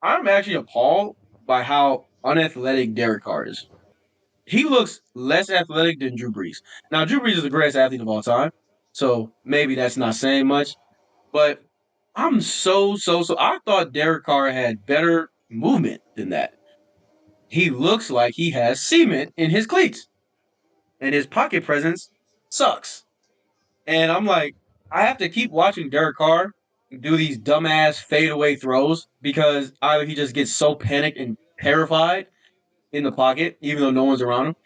I'm actually appalled by how unathletic Derek Carr is. He looks less athletic than Drew Brees. Now, Drew Brees is the greatest athlete of all time, so maybe that's not saying much. But I'm so. I thought Derek Carr had better movement than that. He looks like he has cement in his cleats, and his pocket presence sucks. And I'm like, I have to keep watching Derek Carr do these dumbass fadeaway throws because either he just gets so panicked and terrified in the pocket, even though no one's around him,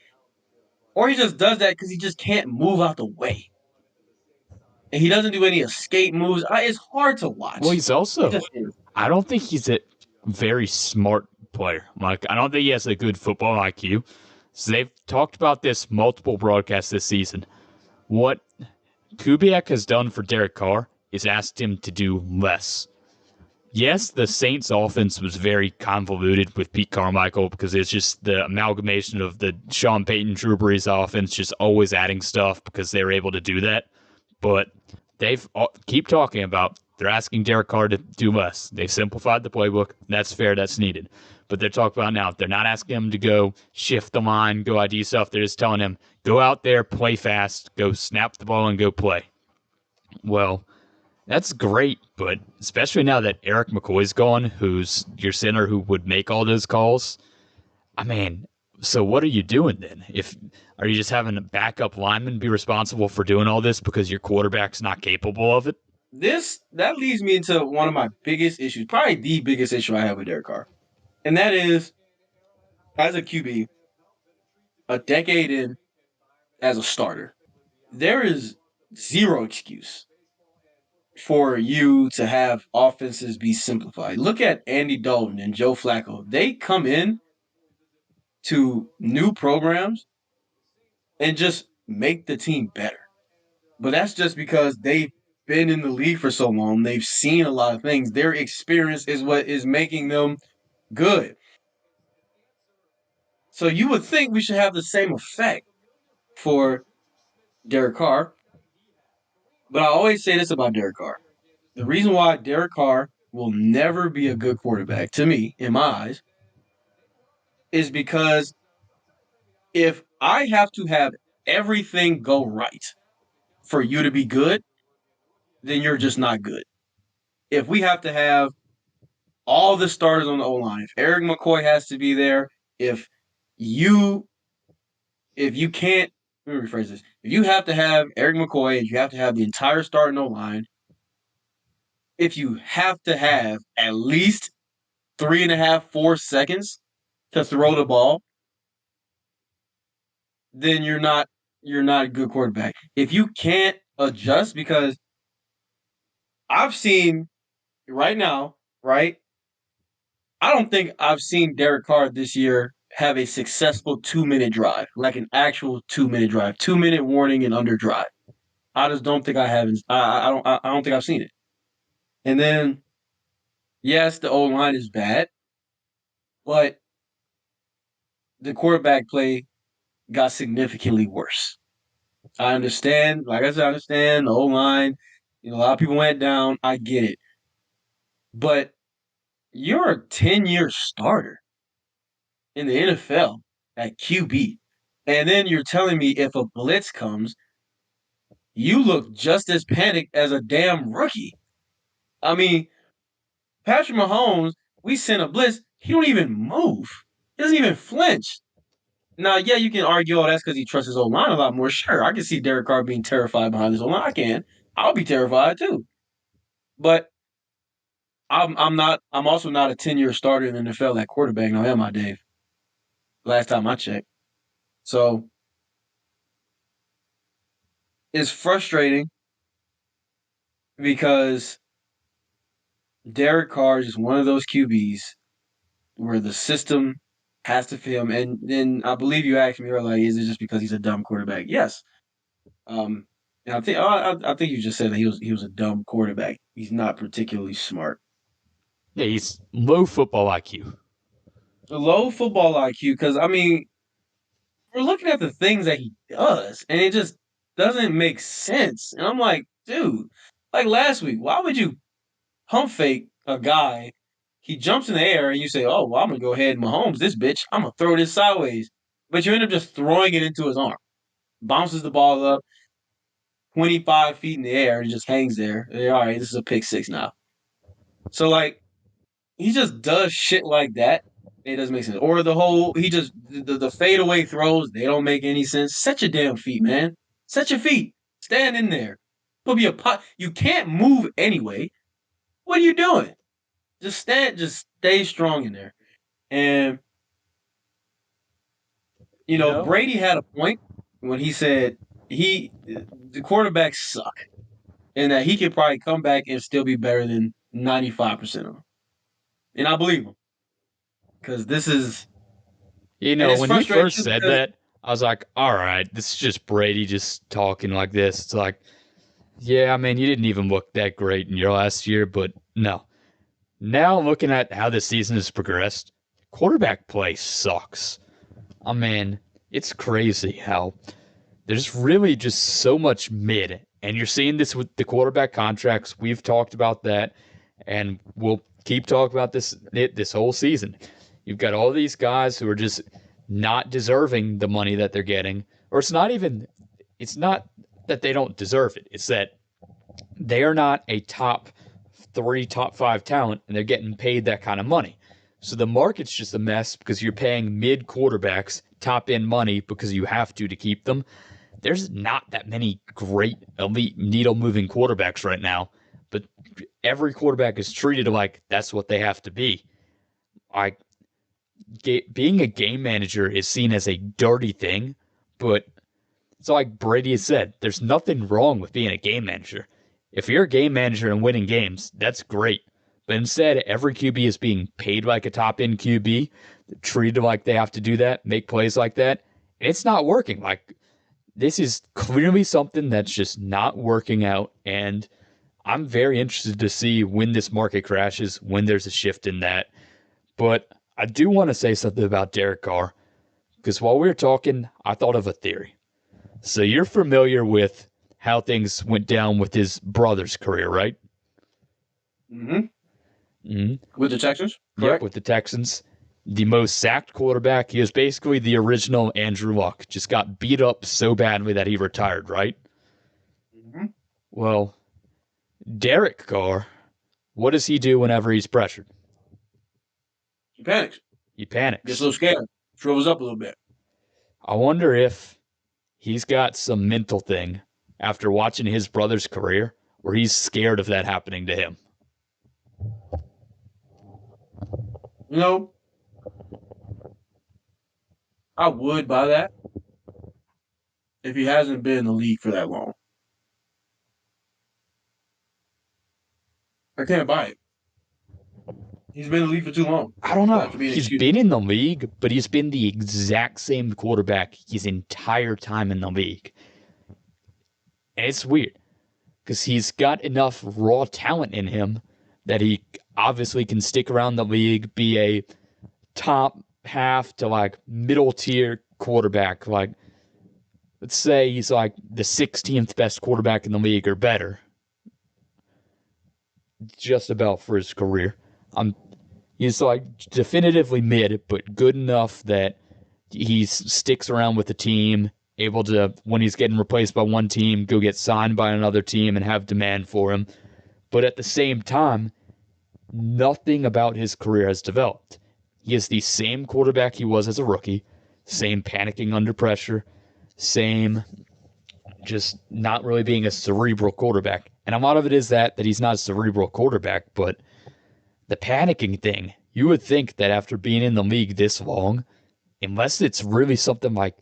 or he just does that because he just can't move out the way. And he doesn't do any escape moves. It's hard to Well, watch. he's It also, just is. I don't think he's a very smart player. Like, I don't think he has a good football IQ. So they've talked about this multiple broadcasts this season. What Kubiak has done for Derek Carr is asked him to do less. Yes, the Saints offense was very convoluted with Pete Carmichael because it's just the amalgamation of the Sean Payton, Drew Brees offense, just always adding stuff because they were able to do that. But they've keep talking about they're asking Derek Carr to do less. They've simplified the playbook. That's fair. That's needed. But they're talking about now. They're not asking him to go shift the line, go ID stuff. They're just telling him go out there, play fast, go snap the ball, and go play. Well, that's great, but especially now that Eric McCoy's gone, who's your center who would make all those calls. I mean, so what are you doing then? If are you just having a backup lineman be responsible for doing all this because your quarterback's not capable of it? This that leads me into one of my biggest issues, probably the biggest issue I have with Derek Carr, and that is as a QB, a decade in as a starter, there is zero excuse for you to have offenses be simplified. Look at Andy Dalton and Joe Flacco. They come in to new programs and just make the team better. But that's just because they've been in the league for so long. They've seen a lot of things. Their experience is what is making them good. So you would think we should have the same effect for Derek Carr. But I always say this about Derek Carr. The reason why Derek Carr will never be a good quarterback, to me, in my eyes, is because if I have to have everything go right for you to be good, then you're just not good. If we have to have all the starters on the O line, if Eric McCoy has to be there, if you if you can't let me rephrase this. If you have to have Eric McCoy and you have to have the entire starting O line, if you have to have at least 3.5, 4 seconds to throw the ball, then you're not a good quarterback. If you can't adjust, because I've seen right now, right? I don't think I've seen Derek Carr this year have a successful 2 minute drive, like an actual 2 minute drive, 2 minute warning and under drive. I just don't think I haven't. I don't think I've seen it. And then yes, the O line is bad, but the quarterback play got significantly worse. I understand, like I said, I understand the O line. A lot of people went down. I get it, but you're a 10-year starter in the NFL at QB. And then you're telling me if a blitz comes, you look just as panicked as a damn rookie. I mean, Patrick Mahomes, we send a blitz, he don't even move. He doesn't even flinch. Now, yeah, you can argue, oh, that's because he trusts his own line a lot more. Sure, I can see Derek Carr being terrified behind his own line. I can. I'll be terrified too. But I'm not. I'm also not a 10-year starter in the NFL at quarterback. Now, am I, Dave? Last time I checked. So it's frustrating because Derek Carr is one of those QBs where the system has to fit him. And then I believe you asked me earlier, like, is it just because he's a dumb quarterback? Yes. Um, and I think you just said that he was a dumb quarterback. He's not particularly smart. Yeah, he's low football IQ. Low football IQ, because I mean, we're looking at the things that he does, and it just doesn't make sense. And I'm like, dude, like last week, why would you pump fake a guy he jumps in the air and you say, "Oh, well, I'm gonna go ahead and Mahomes this bitch. I'm gonna throw this sideways," but you end up just throwing it into his arm. Bounces the ball up 25 feet in the air and just hangs there. All right, this is a pick six now. So like he just does shit like that. It doesn't make sense. Or the whole he just the fadeaway throws, they don't make any sense. Set your damn feet, man. Set your feet. Stand in there. Put me a pot. You can't move anyway. What are you doing? Just stand, just stay strong in there. And You know, Brady had a point when he said the quarterbacks suck and that he could probably come back and still be better than 95% of them. And I believe him because this is and it's when he frustrating first too said because that, I was like, all right, this is just Brady just talking like this. It's like, yeah, I mean, you didn't even look that great in your last year, but no. Now looking at how the season has progressed, quarterback play sucks. I mean, it's crazy how there's really just so much mid. And you're seeing this with the quarterback contracts. We've talked about that, and we'll keep talking about this whole season. You've got all these guys who are just not deserving the money that they're getting, or it's not that they don't deserve it. It's that they are not a top three, top five talent, and they're getting paid that kind of money. So the market's just a mess because you're paying mid quarterbacks top end money because you have to keep them. There's not that many great elite needle moving quarterbacks right now, but every quarterback is treated like that's what they have to be. Like being a game manager is seen as a dirty thing, but it's like Brady has said, there's nothing wrong with being a game manager. If you're a game manager and winning games, that's great. But instead, every QB is being paid like a top end QB, treated like they have to do that, make plays like that. And it's not working. Like, this is clearly something that's just not working out. And I'm very interested to see when this market crashes, when there's a shift in that. But I do want to say something about Derek Carr, because while we were talking, I thought of a theory. So you're familiar with how things went down with his brother's career, right? mm-hmm. Mm-hmm. With the Texans, Yep, correct? with the Texans. The most sacked quarterback. He was basically the original Andrew Luck. Just got beat up so badly that he retired, right? Mm-hmm. Well, Derek Carr, what does he do whenever he's pressured? He panics, He gets a panics. little scared, shrivels up a little bit. I wonder if he's got some mental thing after watching his brother's career where he's scared of that happening to him. You know, I would buy that if he hasn't been in the league for that long. I can't buy it. He's been in the league for too long I don't for know. that to be an He's excuse. been in the league, but he's been the exact same quarterback his entire time in the league. And it's weird because he's got enough raw talent in him that he obviously can stick around the league, be a top half to like middle tier quarterback. Like, let's say he's like the 16th best quarterback in the league or better, just about for his career. I'm He's like definitively mid, but good enough that he sticks around with the team, able to, when he's getting replaced by one team, go get signed by another team and have demand for him. But at the same time, nothing about his career has developed. He is the same quarterback he was as a rookie, same panicking under pressure, same just not really being a cerebral quarterback. And a lot of it is that he's not a cerebral quarterback, but the panicking thing, you would think that after being in the league this long, unless it's really something like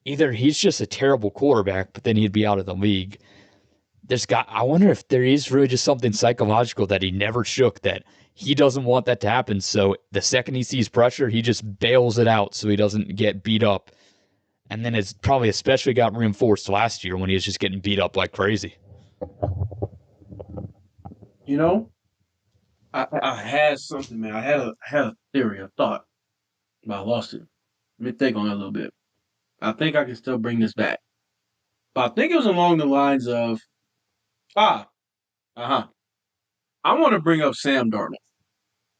either he's just a terrible quarterback, but then he'd be out of the league. I wonder if there is really just something psychological that he never shook, that he doesn't want that to happen. So the second he sees pressure, he just bails it out so he doesn't get beat up. And then it's probably especially got reinforced last year when he was just getting beat up like crazy. You know, I had something, man. I had a theory, a thought, but I lost it. Let me think on it a little bit. I think I can still bring this back. But I think it was along the lines of ah, uh huh. I want to bring up Sam Darnold.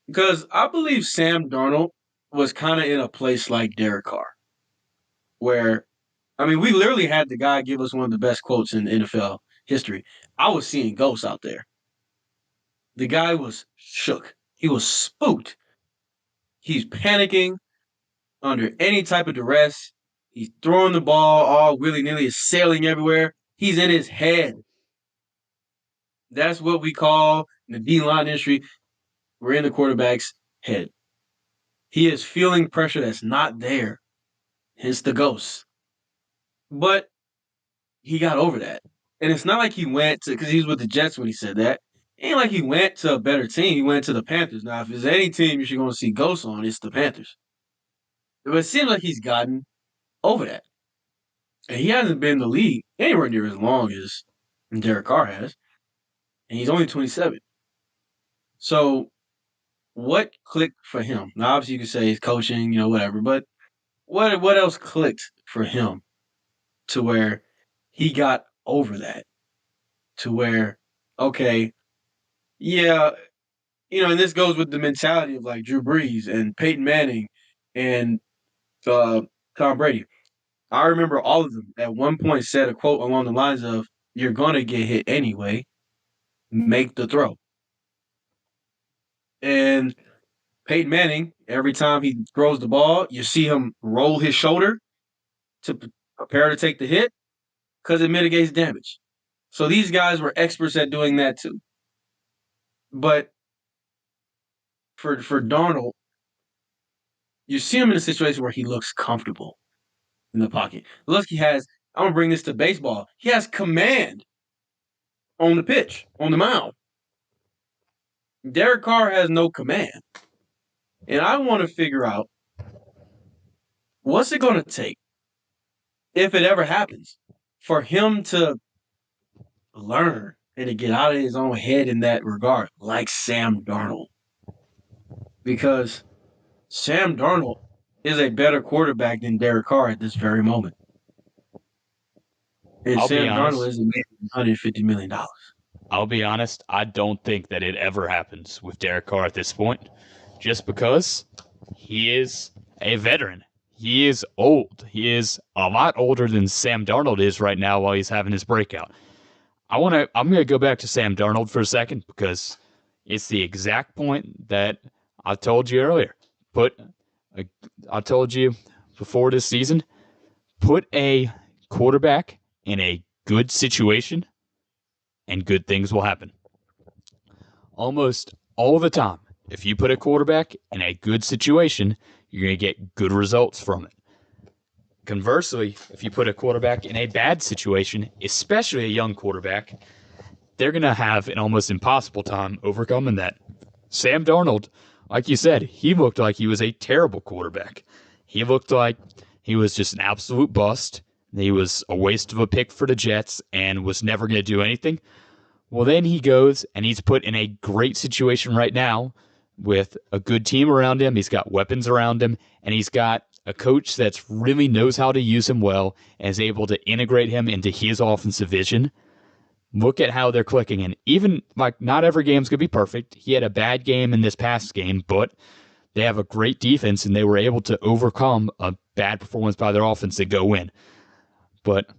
Because I believe Sam Darnold was kind of in a place like Derek Carr, where I mean, we literally had the guy give us one of the best quotes in NFL history. I was seeing ghosts out there. The guy was shook. He was spooked. He's panicking under any type of duress. He's throwing the ball all willy nilly, is sailing everywhere. He's in his head. That's what we call in the D line industry. We're in the quarterback's head. He is feeling pressure that's not there. Hence the ghost. But he got over that. And it's not like he went to, because he was with the Jets when he said that. It ain't like he went to a better team. He went to the Panthers. Now, if there's any team you should go and see ghosts on, it's the Panthers. But it seems like he's gotten over that. And he hasn't been in the league anywhere near as long as Derek Carr has. And he's only 27. So what clicked for him? Now, obviously, you could say it's coaching, whatever. But what else clicked for him to where he got over that? To where, okay, yeah, and this goes with the mentality of like Drew Brees and Peyton Manning and uh, Tom Brady. I remember all of them at one point said a quote along the lines of, "You're gonna get hit anyway. Make the throw." And Peyton Manning, every time he throws the ball, you see him roll his shoulder to prepare to take the hit because it mitigates damage. So these guys were experts at doing that too. But for Darnold, you see him in a situation where he looks comfortable in the pocket. Look, I'm gonna bring this to baseball. He has command on the pitch, on the mound. Derek Carr has no command. And I want to figure out what's it gonna take, if it ever happens, for him to learn and to get out of his own head in that regard, like Sam Darnold. Because Sam Darnold is a better quarterback than Derek Carr at this very moment. And I'll be Sam Darnold honest. is making $150 million. I'll be honest. I don't think that it ever happens with Derek Carr at this point, just because he is a veteran. He is old. He is a lot older than Sam Darnold is right now while he's having his breakout. I'm gonna go back to Sam Darnold for a second because it's the exact point that I told you earlier. I told you before this season, put a quarterback in a good situation and good things will happen. Almost all the time, if you put a quarterback in a good situation, you're going to get good results from it. Conversely, if you put a quarterback in a bad situation, especially a young quarterback, they're going to have an almost impossible time overcoming that. Sam Darnold, like you said, he looked like he was a terrible quarterback. He looked like he was just an absolute bust. He was a waste of a pick for the Jets and was never going to do anything. Well, then he goes and he's put in a great situation right now with a good team around him. He's got weapons around him, and he's got a coach that really knows how to use him well and is able to integrate him into his offensive vision. Look at how they're clicking. And even, like, not every game's going to be perfect. He had a bad game in this past game, but they have a great defense, and they were able to overcome a bad performance by their offense to go win. But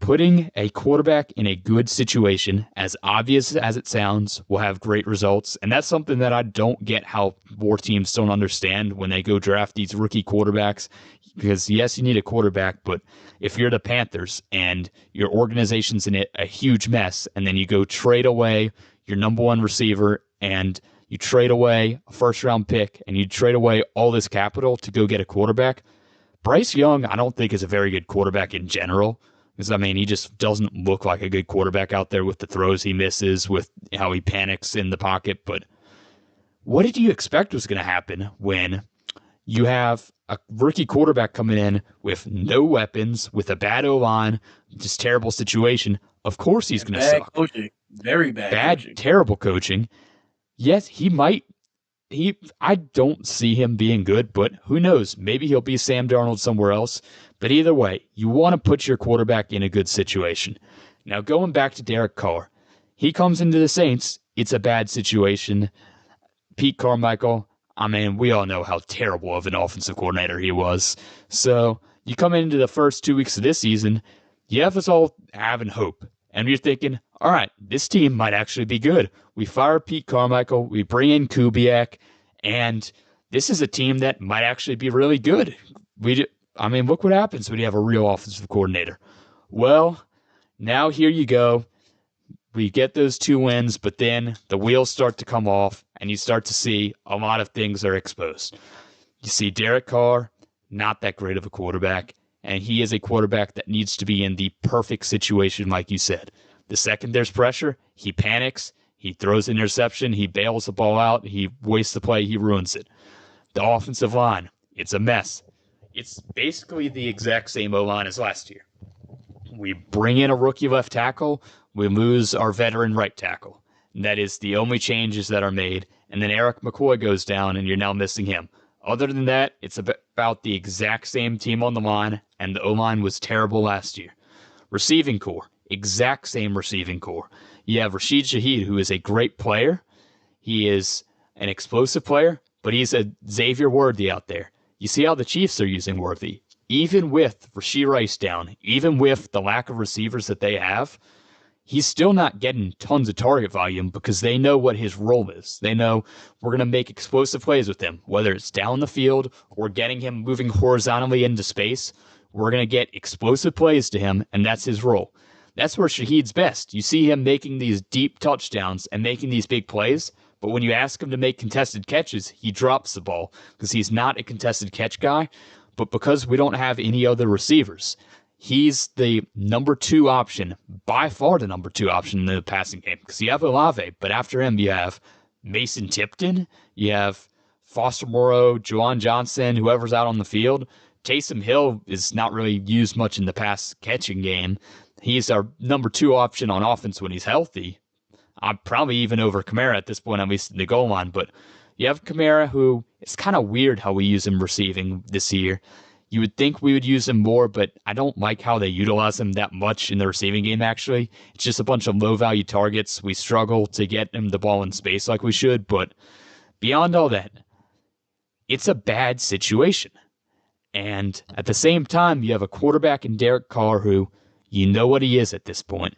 putting a quarterback in a good situation, as obvious as it sounds, will have great results. And that's something that I don't get how more teams don't understand when they go draft these rookie quarterbacks. Because, yes, you need a quarterback, but if you're the Panthers and your organization's in a huge mess, and then you go trade away your number one receiver and you trade away a first-round pick and you trade away all this capital to go get a quarterback, Bryce Young, I don't think is a very good quarterback in general. Because, I mean, he just doesn't look like a good quarterback out there with the throws he misses, with how he panics in the pocket. But what did you expect was going to happen when you have a rookie quarterback coming in with no weapons, with a bad O-line, just terrible situation? Of course he's going to Bad suck. coaching. Very bad coaching. Terrible coaching. Yes, he might. I don't see him being good, but who knows? Maybe he'll be Sam Darnold somewhere else. But either way, you want to put your quarterback in a good situation. Now, going back to Derek Carr, he comes into the Saints. It's a bad situation. Pete Carmichael, I mean, we all know how terrible of an offensive coordinator he was. So you come into the first 2 weeks of this season, you have us all having hope. And you're thinking, all right, this team might actually be good. We fire Pete Carmichael, we bring in Kubiak, and this is a team that might actually be really good. I mean, look what happens when you have a real offensive coordinator. Well, now here you go. We get those 2 wins, but then the wheels start to come off, and you start to see a lot of things are exposed. You see Derek Carr, not that great of a quarterback, and he is a quarterback that needs to be in the perfect situation, like you said. The second there's pressure, he panics, he throws an interception, he bails the ball out, he wastes the play, he ruins it. The offensive line, it's a mess. It's basically the exact same O line as last year. We bring in a rookie left tackle, we lose our veteran right tackle. And that is the only changes that are made. And then Eric McCoy goes down, and you're now missing him. Other than that, it's about the exact same team on the line, and the O line was terrible last year. Receiving core, exact same receiving core. You have Rashid Shaheed, who is a great player. He is an explosive player, but he's a Xavier Worthy out there. You see how the Chiefs are using Worthy. Even with Rashee Rice down, even with the lack of receivers that they have, he's still not getting tons of target volume because they know what his role is. They know we're going to make explosive plays with him, whether it's down the field or getting him moving horizontally into space. We're going to get explosive plays to him, and that's his role. That's where Shaheed's best. You see him making these deep touchdowns and making these big plays, but when you ask him to make contested catches, he drops the ball because he's not a contested catch guy. But because we don't have any other receivers, he's the number 2 option, by far the number 2 option in the passing game. Because you have Olave, but after him you have Mason Tipton, you have Foster Moreau, Juwan Johnson, whoever's out on the field. Taysom Hill is not really used much in the pass catching game. He's our number 2 option on offense when he's healthy. I'm probably even over Kamara at this point, at least in the goal line. But you have Kamara, who it's kind of weird how we use him receiving this year. You would think we would use him more, but I don't like how they utilize him that much in the receiving game, actually. It's just a bunch of low-value targets. We struggle to get him the ball in space like we should, but beyond all that, it's a bad situation. And at the same time, you have a quarterback in Derek Carr who you know what he is at this point.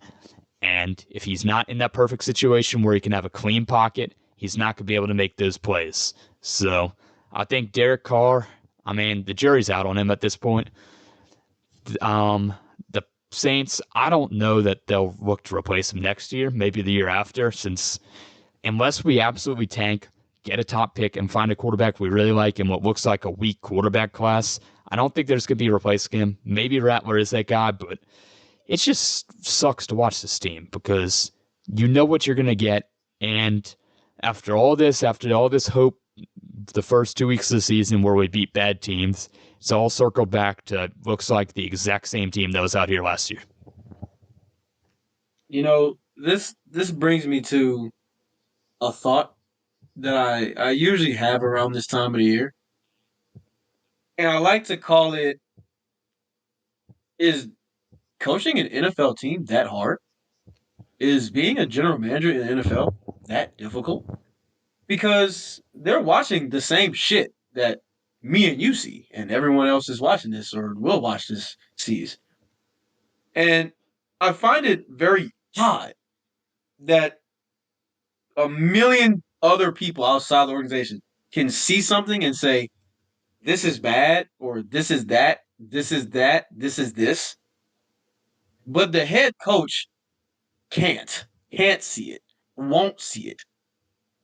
And if he's not in that perfect situation where he can have a clean pocket, he's not going to be able to make those plays. So I think Derek Carr, I mean, the jury's out on him at this point. The Saints, I don't know that they'll look to replace him next year, maybe the year after, since unless we absolutely tank, get a top pick, and find a quarterback we really like in what looks like a weak quarterback class, I don't think there's going to be replacing him. Maybe Rattler is that guy, but it just sucks to watch this team because you know what you're going to get. And after all this hope, the first 2 weeks of the season where we beat bad teams, it's all circled back to looks like the exact same team that was out here last year. This brings me to a thought that I usually have around this time of the year, and I like to call it: Is coaching an NFL team that hard? Is being a general manager in the NFL that difficult? Because they're watching the same shit that me and you see, and everyone else is watching this or will watch this sees. And I find it very odd that a million other people outside the organization can see something and say, this is bad, or this is that, this is that, this is this. But the head coach can't see it, won't see it.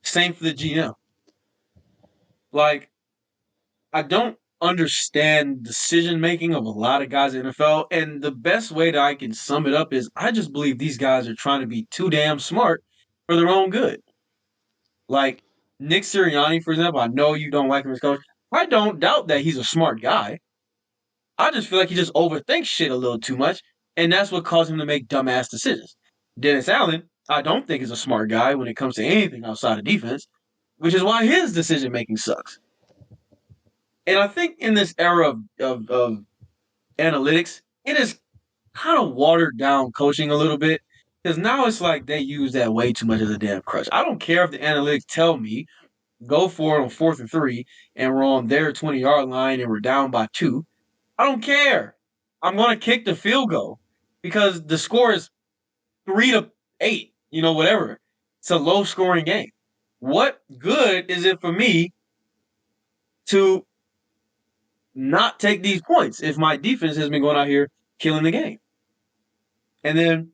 Same for the GM. Like, I don't understand decision making of a lot of guys in the NFL. And the best way that I can sum it up is I just believe these guys are trying to be too damn smart for their own good. Like Nick Sirianni, for example, I know you don't like him as coach. I don't doubt that he's a smart guy. I just feel like he just overthinks shit a little too much, and that's what caused him to make dumbass decisions. Dennis Allen, I don't think is a smart guy when it comes to anything outside of defense, which is why his decision making sucks. And I think in this era of analytics, it is kind of watered down coaching a little bit because now it's like they use that way too much as a damn crutch. I don't care if the analytics tell me go for it on 4th and 3, and we're on their 20-yard line and we're down by 2. I don't care. I'm going to kick the field goal because the score is 3-8, whatever. It's a low scoring game. What good is it for me to not take these points if my defense has been going out here killing the game? And then,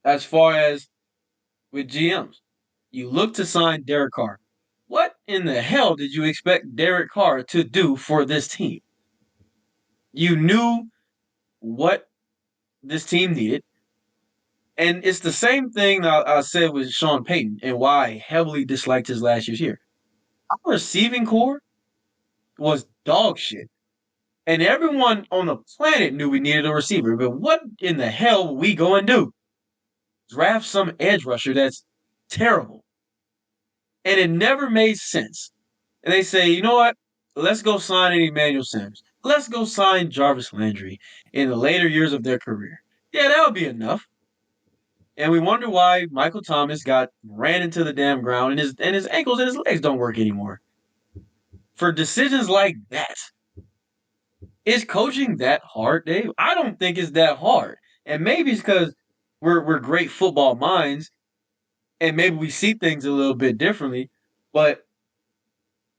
as far as with GMs, you look to sign Derek Carr. What in the hell did you expect Derek Carr to do for this team? You knew what this team needed. And it's the same thing I said with Sean Payton and why I heavily disliked his last year's here. Our receiving core was dog shit. And everyone on the planet knew we needed a receiver. But what in the hell will we go and do? Draft some edge rusher that's terrible. And it never made sense. And they say, you know what? Let's go sign an Emmanuel Sanders. Let's go sign Jarvis Landry in the later years of their career. Yeah, that would be enough. And we wonder why Michael Thomas got ran into the damn ground and his ankles and his legs don't work anymore. For decisions like that, is coaching that hard, Dave? I don't think it's that hard. And maybe it's because we're great football minds and maybe we see things a little bit differently. But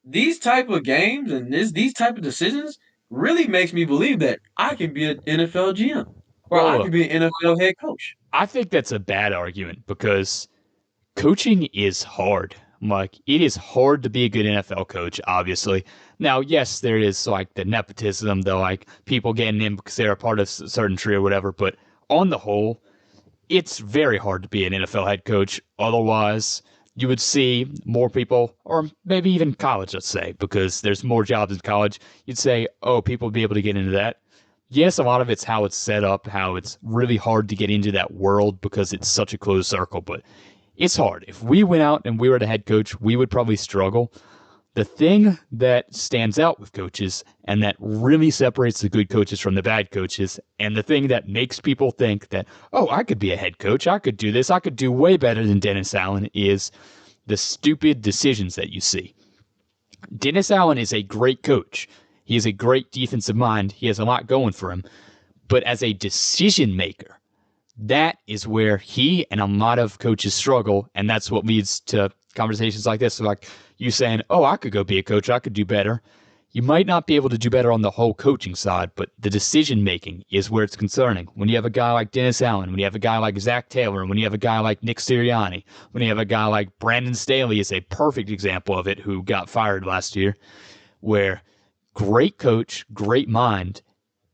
these type of games and these type of decisions really makes me believe that I can be an NFL GM or Well, I look, can be an NFL head coach. I think that's a bad argument because coaching is hard. Like, it is hard to be a good NFL coach, obviously. Now, yes, there is like the nepotism, though, like people getting in because they're a part of a certain tree or whatever. But on the whole, it's very hard to be an NFL head coach. Otherwise, you would see more people, or maybe even college, let's say, because there's more jobs in college. You'd say, oh, people would be able to get into that. Yes, a lot of it's how it's set up, how it's really hard to get into that world because it's such a closed circle, but it's hard. If we went out and we were the head coach, we would probably struggle. The thing that stands out with coaches and that really separates the good coaches from the bad coaches, and the thing that makes people think that, oh, I could be a head coach, I could do this, I could do way better than Dennis Allen, is the stupid decisions that you see. Dennis Allen is a great coach. He is a great defensive mind. He has a lot going for him. But as a decision maker, that is where he and a lot of coaches struggle, and that's what leads to conversations like this. So like you saying, oh, I could go be a coach, I could do better. You might not be able to do better on the whole coaching side, but the decision making is where it's concerning. When you have a guy like Dennis Allen, when you have a guy like Zach Taylor, when you have a guy like Nick Sirianni, when you have a guy like Brandon Staley is a perfect example of it, who got fired last year, where great coach, great mind,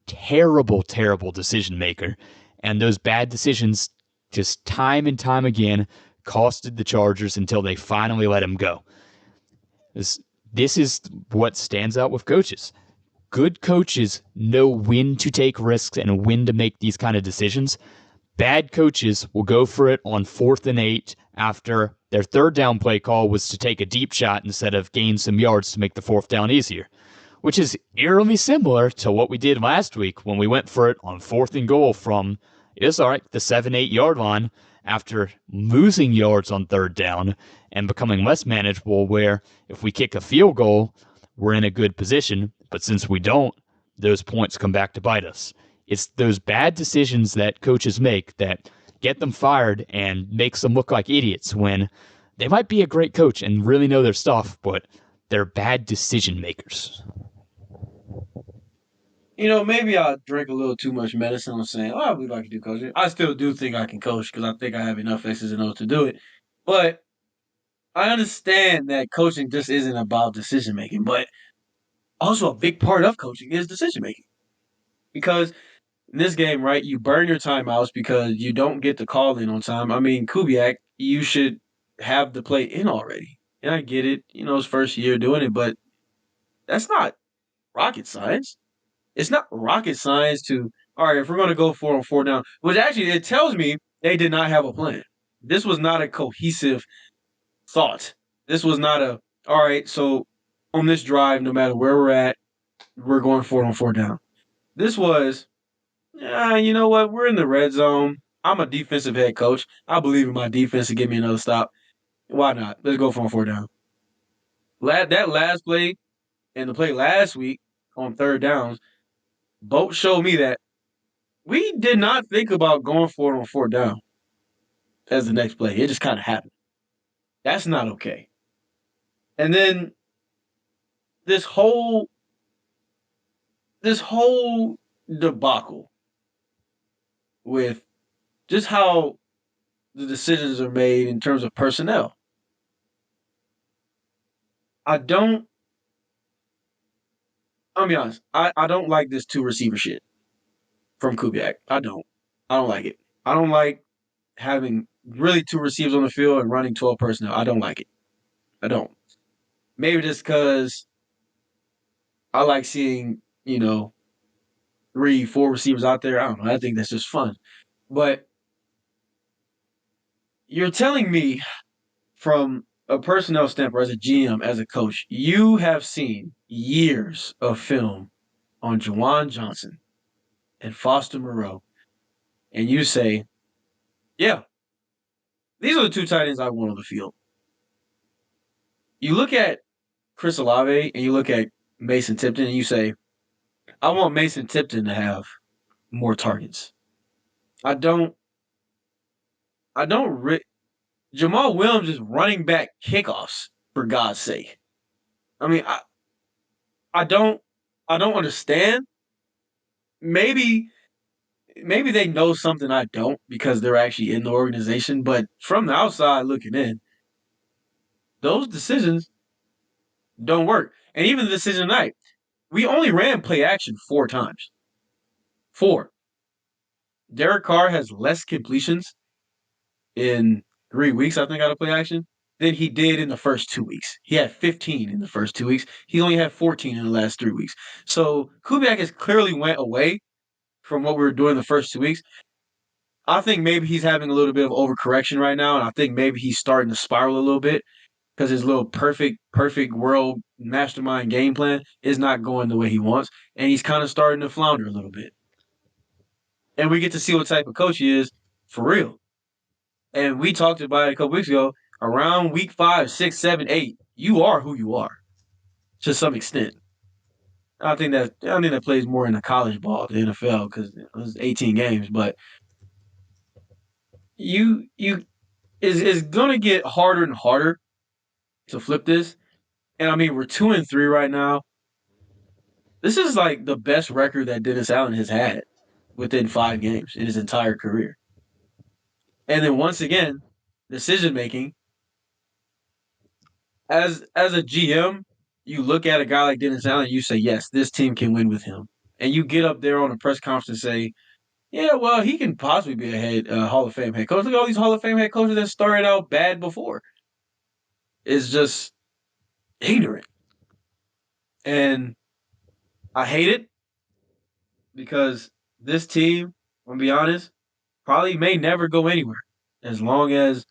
terrible, terrible decision maker. And those bad decisions, just time and time again, costed the Chargers until they finally let him go. This is what stands out with coaches. Good coaches know when to take risks and when to make these kind of decisions. Bad coaches will go for it on 4th and 8 after their third down play call was to take a deep shot instead of gain some yards to make the fourth down easier, which is eerily similar to what we did last week when we went for it on 4th and goal from, it's all right, the 7-8 yard line after losing yards on third down and becoming less manageable, where if we kick a field goal, we're in a good position. But since we don't, those points come back to bite us. It's those bad decisions that coaches make that get them fired and makes them look like idiots when they might be a great coach and really know their stuff, but they're bad decision makers. Maybe I drink a little too much medicine. I'm saying, oh, I believe I can do coaching. I still do think I can coach because I think I have enough X's and O's to do it. But I understand that coaching just isn't about decision making, but also a big part of coaching is decision making. Because in this game, right, you burn your timeouts because you don't get the call in on time. I mean, Kubiak, you should have the play in already. And I get it, his first year doing it, but that's not rocket science. It's not rocket science to, all right, if we're going to go 4 on 4 down, which actually it tells me they did not have a plan. This was not a cohesive thought. This was not a, all right, so on this drive, no matter where we're at, we're going 4 on 4 down. This was, yeah, you know what? We're in the red zone. I'm a defensive head coach. I believe in my defense to give me another stop. Why not? Let's go 4 on 4 down. That last play and the play last week on third downs both showed me that we did not think about going for it on fourth down as the next play. It just kind of happened. That's not okay. And then this whole this whole debacle with just how the decisions are made in terms of personnel. I don't. I'll be honest. I don't like this two receiver shit from Kubiak. I don't. I don't like it. I don't like having really two receivers on the field and running 12 personnel. I don't like it. I don't. Maybe just because I like seeing, 3, 4 receivers out there. I don't know. I think that's just fun. But you're telling me from a personnel standpoint, as a GM, as a coach, you have seen years of film on Juwan Johnson and Foster Moreau, and you say, yeah, these are the two tight ends I want on the field. You look at Chris Olave and you look at Mason Tipton, and you say, I want Mason Tipton to have more targets. I don't. I don't. Jamal Williams is running back kickoffs for God's sake. I mean, I don't. I don't understand. Maybe maybe they know something I don't because they're actually in the organization. But from the outside looking in, those decisions don't work. And even the decision tonight, we only ran play action 4 times. 4. Derek Carr has less completions in 3 weeks, I think, out of play action than he did in the first 2 weeks. He had 15 in the first 2 weeks. He only had 14 in the last 3 weeks. So Kubiak has clearly went away from what we were doing the first 2 weeks. I think maybe he's having a little bit of overcorrection right now, and I think maybe he's starting to spiral a little bit because his little perfect world mastermind game plan is not going the way he wants, and he's kind of starting to flounder a little bit. And we get to see what type of coach he is for real. And we talked about it a couple weeks ago. Around week 5, 6, 7, 8, you are who you are to some extent. I think that plays more in the college ball, the NFL, because it's 18 games. But you is going to get harder and harder to flip this. And I mean, we're 2-3 right now. This is like the best record that Dennis Allen has had within 5 games in his entire career. And then once again, decision making as a GM, you look at a guy like Dennis Allen, you say, yes, this team can win with him. And you get up there on a press conference and say, yeah, well, he can possibly be a Hall of Fame head coach. Look at all these Hall of Fame head coaches that started out bad before. It's just ignorant. And I hate it because this team, I'm going to be honest, probably may never go anywhere as long as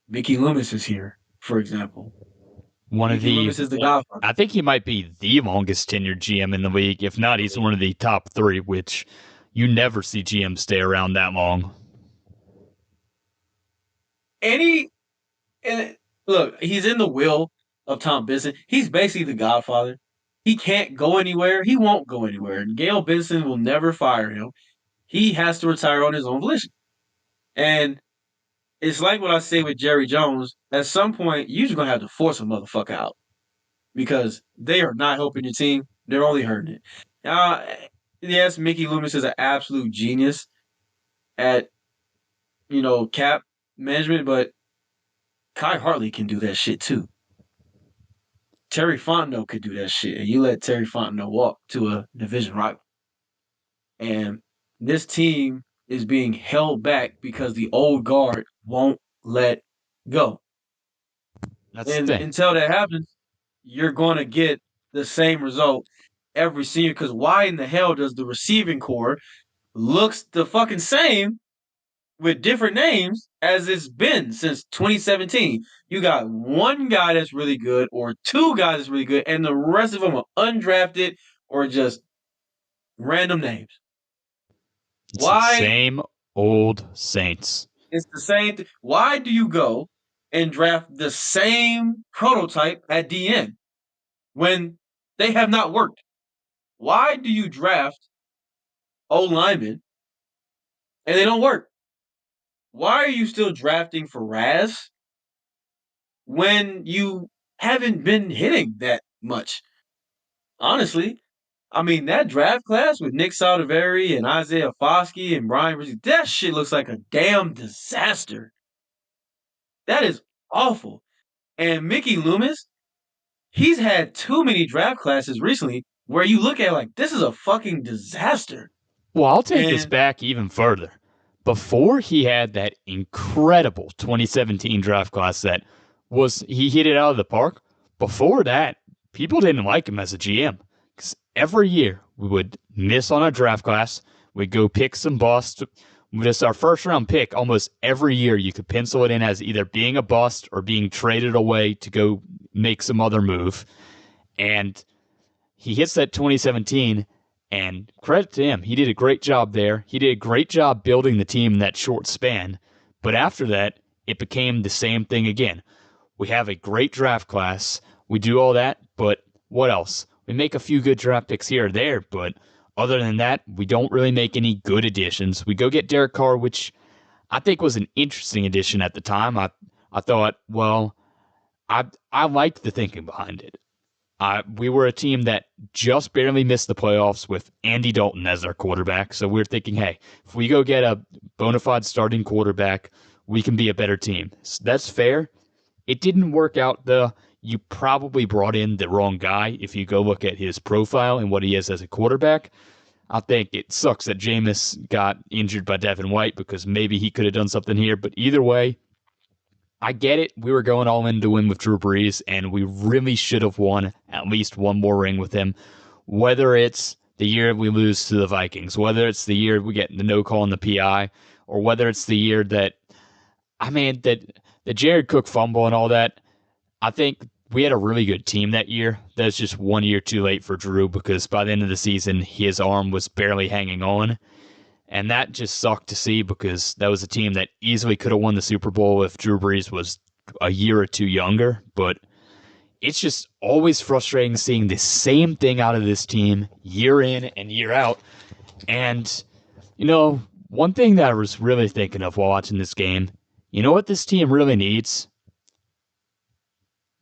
Mickey Loomis is here, for example. One of Mickey the, Loomis is the godfather. I think he might be the longest tenured GM in the league. If not, he's one of the top three, which you never see GMs stay around that long. Any and look, he's in the will of Tom Benson. He's basically the Godfather. He can't go anywhere. He won't go anywhere. Gail Benson will never fire him. He has to retire on his own volition. And it's like what I say with Jerry Jones. At some point, you're just gonna have to force a motherfucker out because they are not helping your team. They're only hurting it. Uh, yes, Mickey Loomis is an absolute genius at cap management, but Kai Hartley can do that shit too. Terry Fontenot could do that shit, and you let Terry Fontenot walk to a division rival. And this team is being held back because the old guard won't let go. That's the And thing. until that happens, you're going to get the same result every senior. Because why in the hell does the receiving core looks the fucking same with different names as it's been since 2017? You got one guy that's really good or two guys that's really good, and the rest of them are undrafted or just random names. It's the Why? same old Saints. It's the same. Why do you go? and draft the same prototype at DN when they have not worked? Why do you draft O linemen and they don't work? Why are you still drafting for Raz when you haven't been hitting that much? Honestly, I mean, that draft class with Nick Saldivari and Isaiah Foskey and Brian Rizzi, that shit looks like a damn disaster. That is awful. And Mickey Loomis, he's had too many draft classes recently where you look at it like this is a fucking disaster. Well, I'll take this And back even further. Before he had that incredible 2017 draft class that he hit it out of the park, before that, people didn't like him as a GM. Because every year we would miss on a draft class, we'd go pick some bust. Just our first round pick, almost every year you could pencil it in as either being a bust or being traded away to go make some other move. And he hits that 2017, and credit to him, he did a great job there. He did a great job building the team in that short span. But after that, it became the same thing again. We have a great draft class. We do all that, but what else? We make a few good draft picks here or there, but other than that, we don't really make any good additions. We go get Derek Carr, which I think was an interesting addition at the time. I thought, well, I liked the thinking behind it. We were a team that just barely missed the playoffs with Andy Dalton as our quarterback. So we were thinking, hey, if we go get a bona fide starting quarterback, we can be a better team. So that's fair. It didn't work out, though. You probably brought in the wrong guy if you go look at his profile and what he is as a quarterback. I think it sucks that Jameis got injured by Devin White because maybe he could have done something here. But either way, I get it. We were going all in to win with Drew Brees, and we really should have won at least one more ring with him. Whether it's the year we lose to the Vikings, whether it's the year we get the no call on the PI, or whether it's the year that, the Jared Cook fumble and all that, I think we had a really good team that year. That's just 1 year too late for Drew because by the end of the season, his arm was barely hanging on. And that just sucked to see because that was a team that easily could have won the Super Bowl if Drew Brees was a year or two younger. But it's just always frustrating seeing the same thing out of this team year in and year out. And, one thing that I was really thinking of while watching this game, you know what this team really needs?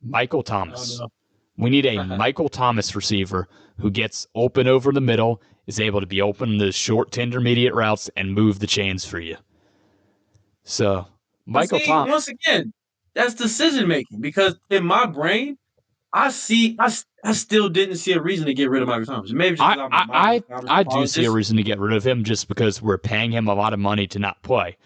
Michael Thomas. oh We need a no. Michael Thomas receiver who gets open over the middle, is able to be open in the short to intermediate routes, and move the chains for you. So, But Michael see, Thomas. once again, that's decision making because in my brain, I still didn't see a reason to get rid of Michael Thomas. Maybe just I, because I'm a I, Michael I, Thomas I do see a apologist. reason to get rid of him just because we're paying him a lot of money to not play.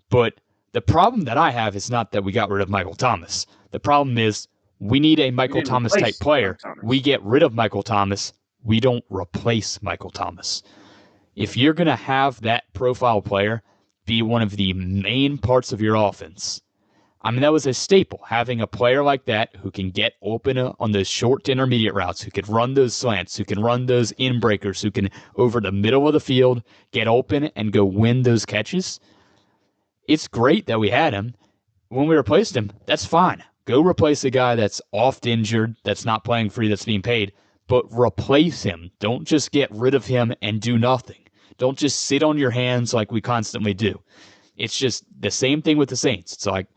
But the problem that I have is not that we got rid of Michael Thomas. The problem is we need a We Michael didn't Thomas type replace player. Michael We Thomas. get rid of Michael Thomas. We don't replace Michael Thomas. If you're going to have that profile player be one of the main parts of your offense, that was a staple, having a player like that who can get open on those short to intermediate routes, who can run those slants, who can run those in breakers, who can, over the middle of the field, get open and go win those catches. It's great that we had him. When we replaced him, that's fine. Go replace a guy that's oft injured, that's not playing free, that's being paid, but replace him. Don't just get rid of him and do nothing. Don't just sit on your hands like we constantly do. It's just the same thing with the Saints. It's like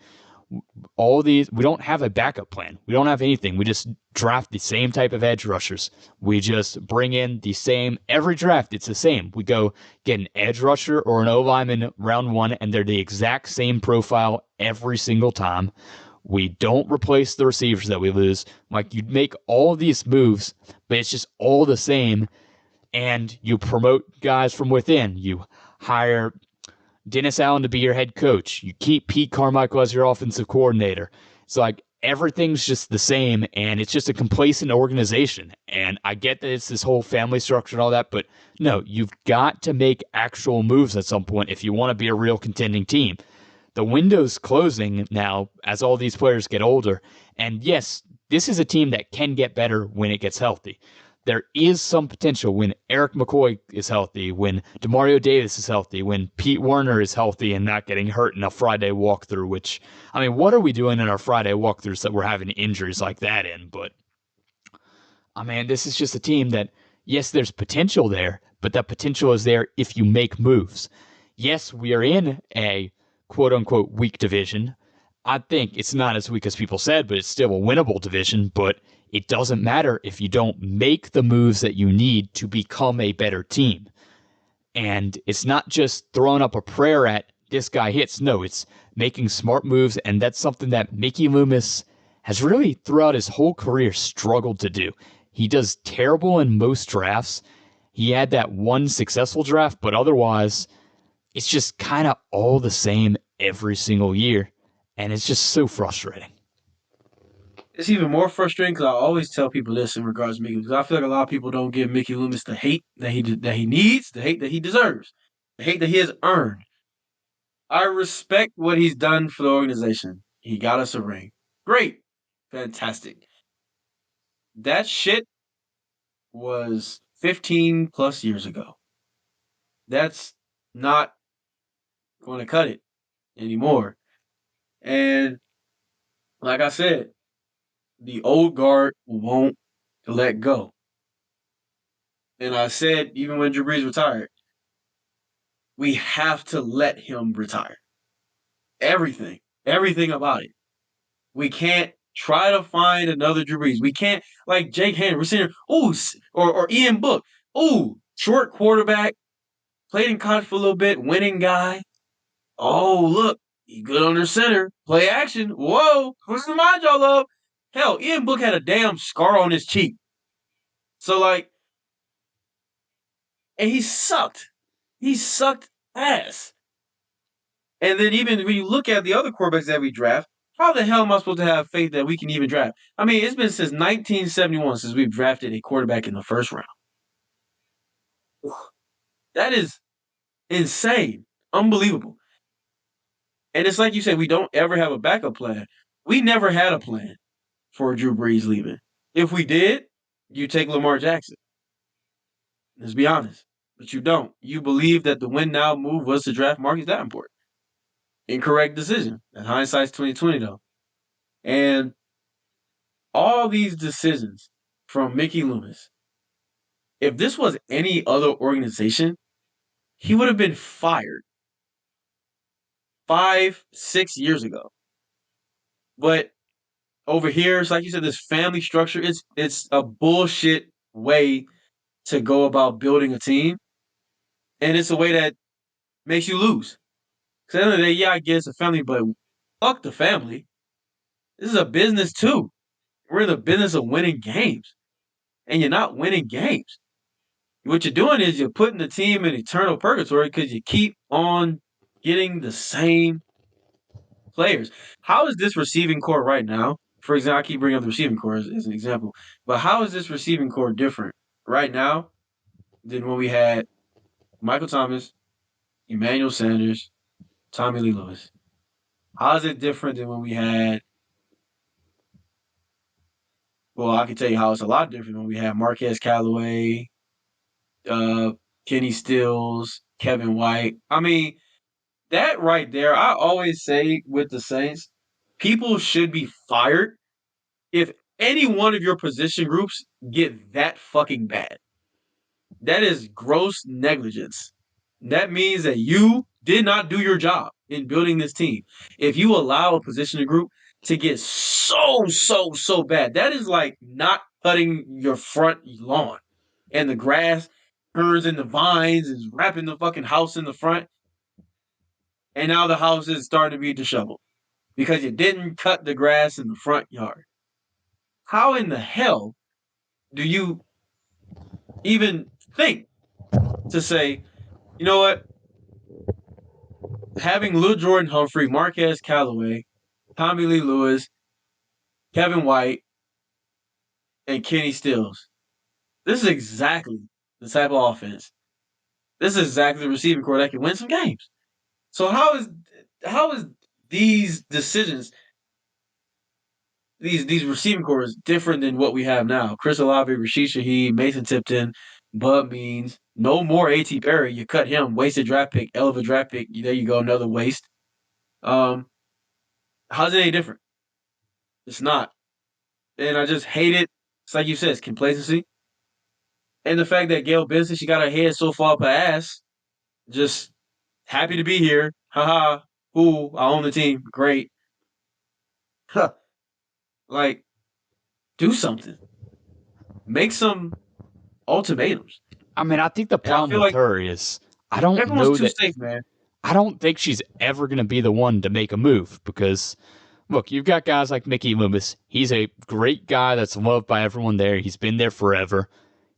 we don't have a backup plan. We don't have anything. We just draft the same type of edge rushers. We just bring in the same, every draft, it's the same. We go get an edge rusher or an O lineman round one, and they're the exact same profile every single time. We don't replace the receivers that we lose. Like, you make all of these moves, but it's just all the same, and you promote guys from within. You hire Dennis Allen to be your head coach. You keep Pete Carmichael as your offensive coordinator. It's like everything's just the same, and it's just a complacent organization. And I get that it's this whole family structure and all that, but no, you've got to make actual moves at some point if you want to be a real contending team. The window's closing now as all these players get older. And yes, this is a team that can get better when it gets healthy. there is some potential when Eric McCoy is healthy, when Demario Davis is healthy, when Pete Werner is healthy and not getting hurt in a Friday walkthrough, which, I mean, what are we doing in our Friday walkthroughs that we're having injuries like that in? But, I mean, this is just a team that, yes, there's potential there, but that potential is there if you make moves. Yes, we are in a quote unquote weak division. I think it's not as weak as people said, but it's still a winnable division. But it doesn't matter if you don't make the moves that you need to become a better team. And it's not just throwing up a prayer at this guy hits. No, it's making smart moves. And that's something that Mickey Loomis has really, throughout his whole career, struggled to do. He does terrible in most drafts. He had that one successful draft, but otherwise, it's just kind of all the same every single year. And it's just so frustrating. It's even more frustrating because I always tell people this in regards to Mickey, because I feel like a lot of people don't give Mickey Loomis the hate that he needs, the hate that he deserves, the hate that he has earned. I respect what he's done for the organization. He got us a ring. Great. Fantastic. That shit was 15 plus years ago. That's not going to cut it anymore. And like I said, the old guard won't let go. And I said, even when Drew Brees retired, we have to let him retire. Everything, everything about it. We can't try to find another Drew Brees. We can't, like Jake Henry, we're sitting here, ooh, or Ian Book, ooh, short quarterback, played in college for a little bit, winning guy. Oh, look, he good under center, play action. Whoa, what's the mind y'all of? Hell, Ian Book had a damn scar on his cheek. So, like, and he sucked. He sucked ass. And then even when you look at the other quarterbacks that we draft, how the hell am I supposed to have faith that we can even draft? I mean, it's been since 1971 since we've drafted a quarterback in the first round. That is insane. Unbelievable. And it's like you said, we don't ever have a backup plan. We never had a plan for Drew Brees leaving. If we did, you take Lamar Jackson. Let's be honest. But you don't. You believe that the win now move was to draft Marcus Davenport. Incorrect decision. And hindsight's 2020 though. And all these decisions from Mickey Loomis, if this was any other organization, he would have been fired 5, 6 years ago. But over here, it's like you said, this family structure, it's a bullshit way to go about building a team. And it's a way that makes you lose. Because at the end of the day, yeah, I guess a family, but fuck the family. This is a business too. We're in the business of winning games. And you're not winning games. What you're doing is you're putting the team in eternal purgatory because you keep on getting the same players. How is this receiving core right now? For example, I keep bringing up the receiving core as an example, but how is this receiving core different right now than when we had Michael Thomas, Emmanuel Sanders, Tommy Lee Lewis? How is it different than when we had? Well, I can tell you how it's a lot different when we had Marquez Callaway, uh, Kenny Stills, Kevin White. I mean, that right there, I always say with the Saints, people should be fired if any one of your position groups get that fucking bad. That is gross negligence. That means that you did not do your job in building this team. If you allow a position group to get so bad, that is like not cutting your front lawn and the grass turns into vines and is wrapping the fucking house in the front. And now the house is starting to be disheveled because you didn't cut the grass in the front yard. How in the hell do you even think to say, you know what, having Lil Jordan Humphrey, Marquez Callaway, Tommy Lee Lewis, Kevin White, and Kenny Stills, this is exactly the type of offense. This is exactly the receiving core that can win some games. So how is these decisions these receiving core is different than what we have now. Chris Olave, Rashid Shaheed, Mason Tipton, Bud Means. No more A.T. Perry. You cut him. Wasted draft pick. Hell of a draft pick. There you go. Another waste. Um, how's it any different? It's not. And I just hate it. It's like you said, it's complacency. And the fact that Gail Benson, she got her head so far up her ass. Just happy to be here. Haha. Ooh, I own the team. Great. Huh. Like, do something. Make some ultimatums. I mean, I think the And I problem feel with like her is I don't everyone's know too that safe, man. I don't think she's ever going to be the one to make a move because look, you've got guys like Mickey Loomis. He's a great guy that's loved by everyone there. He's been there forever.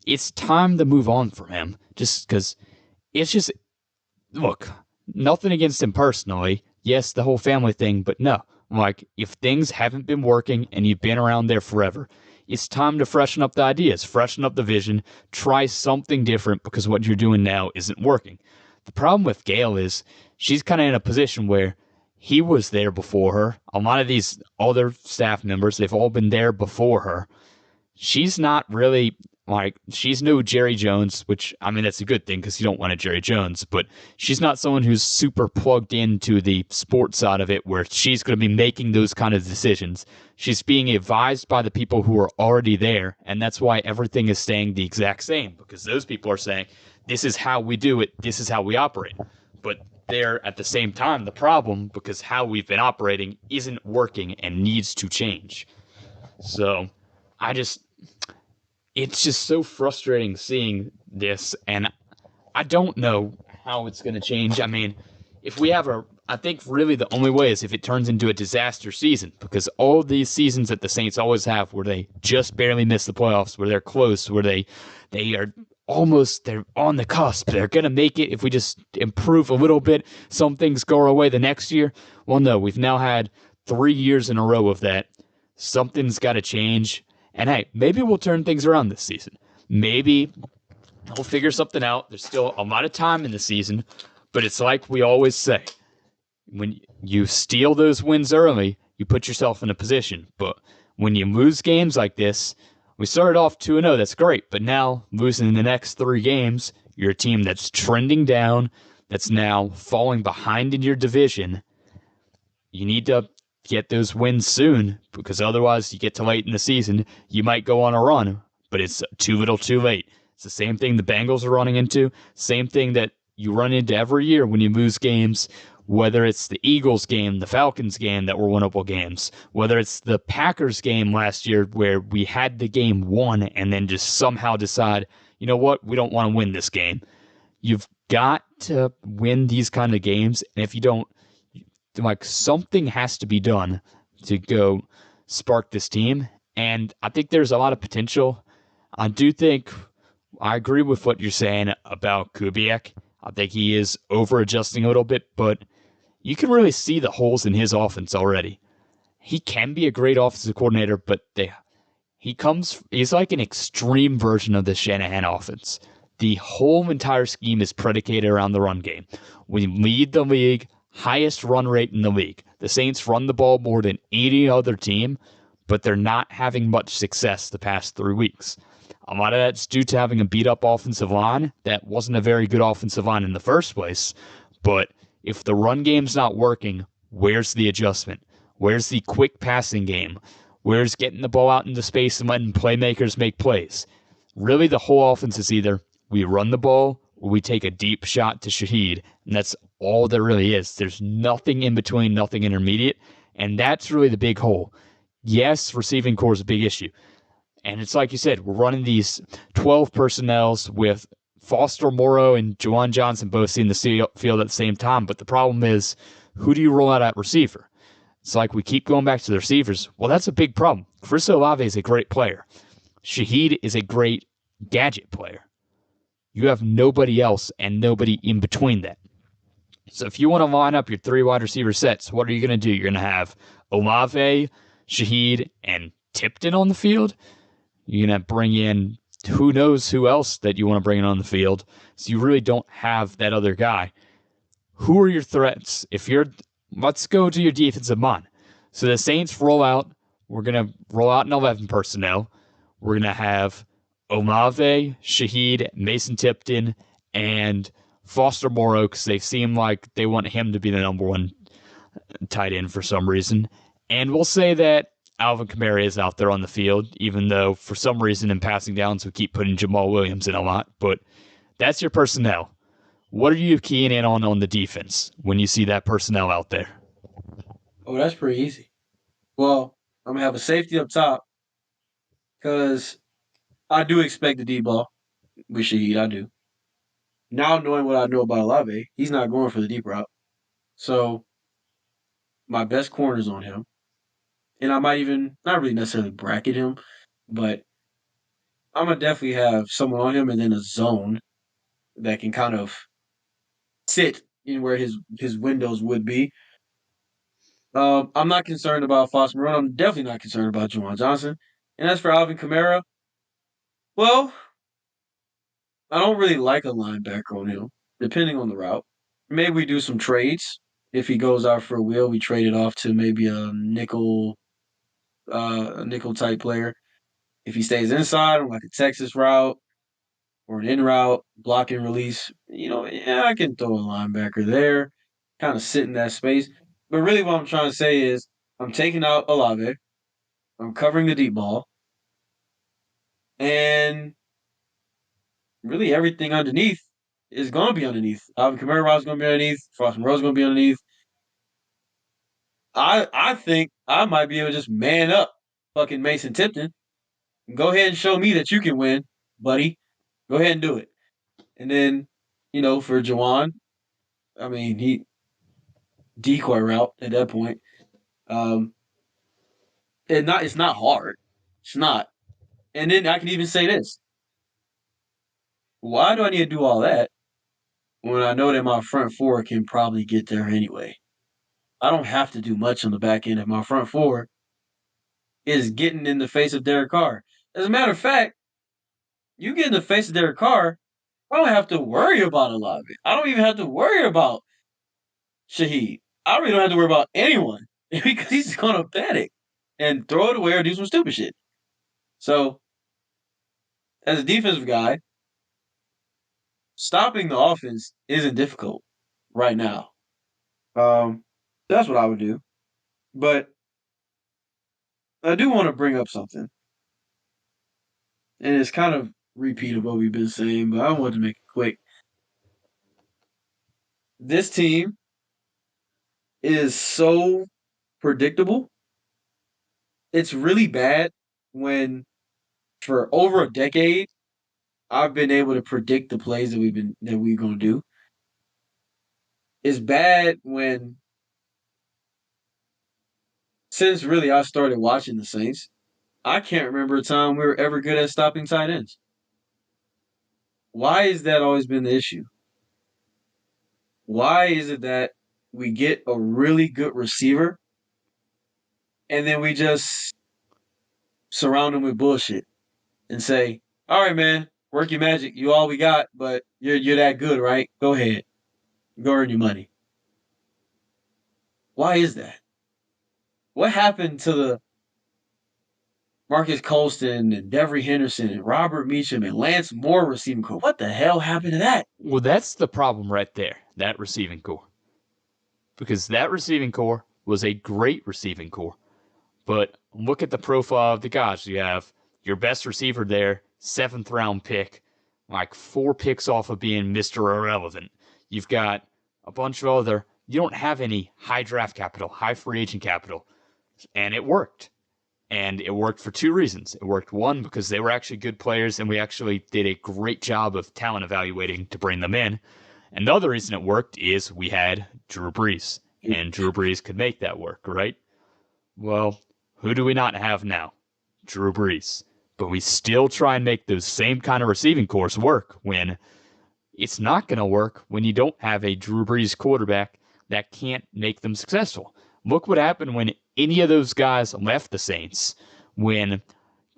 It's time to move on from him just because it's just look, nothing against him personally. Yes, the whole family thing, but no. Like, if things haven't been working and you've been around there forever, it's time to freshen up the ideas, freshen up the vision, try something different because what you're doing now isn't working. The problem with Gail is she's kind of in a position where he was there before her. A lot of these other staff members, they've all been there before her. She's not really like she's no Jerry Jones, which I mean that's a good thing because you don't want a Jerry Jones, but she's not someone who's super plugged into the sports side of it where she's going to be making those kind of decisions. She's being advised by the people who are already there, and that's why everything is staying the exact same because those people are saying this is how we do it, this is how we operate. But they're at the same time the problem because how we've been operating isn't working and needs to change. So I just it's just so frustrating seeing this, and I don't know how it's going to change. I mean, if we have I think really the only way is if it turns into a disaster season, because all these seasons that the Saints always have, where they just barely miss the playoffs, where they're close, where they are almost they're on the cusp, they're going to make it if we just improve a little bit. Some things go our way the next year. Well, no, we've now had 3 years in a row of that. Something's got to change. And hey, maybe we'll turn things around this season. Maybe we'll figure something out. There's still a lot of time in the season, but it's like we always say when you steal those wins early, you put yourself in a position. But when you lose games like this, we started off 2-0, that's great. But now, losing the next 3 games, you're a team that's trending down, that's now falling behind in your division. You need to get those wins soon because otherwise you get to late in the season, you might go on a run, but it's too little too late. It's the same thing the Bengals are running into, same thing that you run into every year when you lose games, whether it's the Eagles game, the Falcons game that were winnable games, whether it's the Packers game last year where we had the game won and then just somehow decide, you know what, we don't want to win this game. You've got to win these kind of games, and if you don't, like something has to be done to go spark this team. And I think there's a lot of potential. I do think I agree with what you're saying about Kubiak. I think he is over adjusting a little bit, but you can really see the holes in his offense already. He can be a great offensive coordinator, but he's like an extreme version of the Shanahan offense. The whole entire scheme is predicated around the run game. We lead the league, highest run rate in the league. The Saints run the ball more than any other team, but they're not having much success the past 3 weeks. A lot of that's due to having a beat-up offensive line that wasn't a very good offensive line in the first place. But if the run game's not working, where's the adjustment? Where's the quick passing game? Where's getting the ball out into space and letting playmakers make plays? Really, the whole offense is either we run the ball or we take a deep shot to Shaheed, and that's all there really is. There's nothing in between, nothing intermediate, and that's really the big hole. Yes, receiving core is a big issue. And it's like you said, we're running these 12 personnels with Foster Morrow and Juwan Johnson both seeing the field at the same time. But the problem is, who do you roll out at receiver? It's like we keep going back to the receivers. Well, that's a big problem. Chris Olave is a great player. Shaheed is a great gadget player. You have nobody else and nobody in between that. So if you want to line up your 3 wide receiver sets, what are you going to do? You're going to have Olave, Shaheed, and Tipton on the field. You're going to bring in who knows who else that you want to bring in on the field. So you really don't have that other guy. Who are your threats? Let's go to your defensive line. So the Saints roll out we're going to roll out an 11 personnel. We're going to have Olave, Shaheed, Mason Tipton, and Foster Moreau because they seem like they want him to be the number one tight end for some reason. And we'll say that Alvin Kamara is out there on the field, even though for some reason in passing downs we keep putting Jamal Williams in a lot. But that's your personnel. What are you keying in on the defense when you see that personnel out there? Oh, that's pretty easy. Well, I'm gonna have a safety up top because I do expect the deep ball with Shaheed. I do. Now knowing what I know about Olave, he's not going for the deep route. So my best corner's on him. And I might even not really necessarily bracket him, but I'm gonna definitely have someone on him and then a zone that can kind of sit in where his windows would be. I'm not concerned about Foster Moreau. I'm definitely not concerned about Juwan Johnson. And as for Alvin Kamara, well, I don't really like a linebacker on him, depending on the route. Maybe we do some trades. If he goes out for a wheel, we trade it off to maybe a nickel type player. If he stays inside on like a Texas route or an in route, block and release, yeah, I can throw a linebacker there, kind of sit in that space. But really, what I'm trying to say is I'm taking out Olave, I'm covering the deep ball, and really everything underneath is going to be underneath. Alvin Kamara is going to be underneath. Foster Moreau is going to be underneath. I think I might be able to just man up fucking Mason Tipton. Go ahead and show me that you can win, buddy. Go ahead and do it. And then, for Jawan, I mean, he decoy route at that point. Um, it's not hard. It's not. And then I can even say this: why do I need to do all that when I know that my front four can probably get there anyway? I don't have to do much on the back end if my front four is getting in the face of Derek Carr. As a matter of fact, you get in the face of Derek Carr, I don't have to worry about Olave. I don't even have to worry about Shaheed. I really don't have to worry about anyone because he's gonna panic and throw it away or do some stupid shit. So, as a defensive guy, stopping the offense isn't difficult right now. Um, that's what I would do. But I do want to bring up something, and it's kind of repeat of what we've been saying, but I want to make it quick. This team is so predictable. It's really bad when for over a decade I've been able to predict the plays that we're gonna do. It's bad when since really I started watching the Saints, I can't remember a time we were ever good at stopping tight ends. Why has that always been the issue? Why is it that we get a really good receiver and then we just surround him with bullshit and say, "All right, man, work your magic. You all we got, but you're that good, right? Go ahead, go earn your money." Why is that? What happened to the Marcus Colston and Devery Henderson and Robert Meacham and Lance Moore receiving core? What the hell happened to that? Well, that's the problem right there, that receiving core. Because that receiving core was a great receiving core. But look at the profile of the guys. You have your best receiver there, seventh round pick, like 4 picks off of being Mr. Irrelevant. You've got a bunch of other, you don't have any high draft capital, high free agent capital. And it worked. And it worked for 2 reasons. It worked, one, because they were actually good players and we actually did a great job of talent evaluating to bring them in. And the other reason it worked is we had Drew Brees. And Drew Brees could make that work, right? Well, who do we not have now? Drew Brees. But we still try and make those same kind of receiving cores work when it's not going to work when you don't have a Drew Brees quarterback that can't make them successful. Look what happened when any of those guys left the Saints. When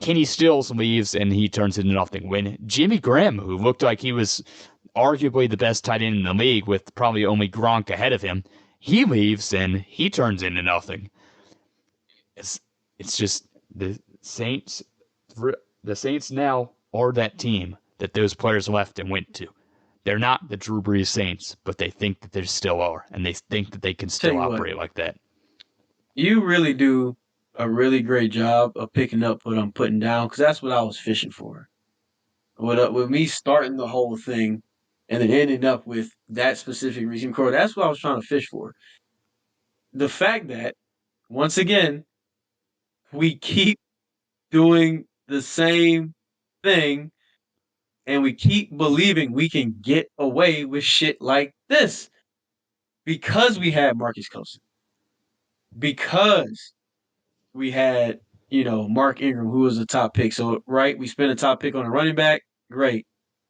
Kenny Stills leaves and he turns into nothing. When Jimmy Graham, who looked like he was arguably the best tight end in the league with probably only Gronk ahead of him, he leaves and he turns into nothing. It's just the Saints. The Saints now are that team that those players left and went to. They're not the Drew Brees Saints, but they think that they still are, and they think that they can Tell still you what, operate like that. you really do a really great job of picking up what I'm putting down because that's what I was fishing for. With me starting the whole thing and then ending up with that specific receiving core, that's what I was trying to fish for. The fact that once again we keep doing the same thing and we keep believing we can get away with shit like this because we had Marcus Coulson, because we had, Mark Ingram, who was a top pick. So, right, we spent a top pick on a running back. Great.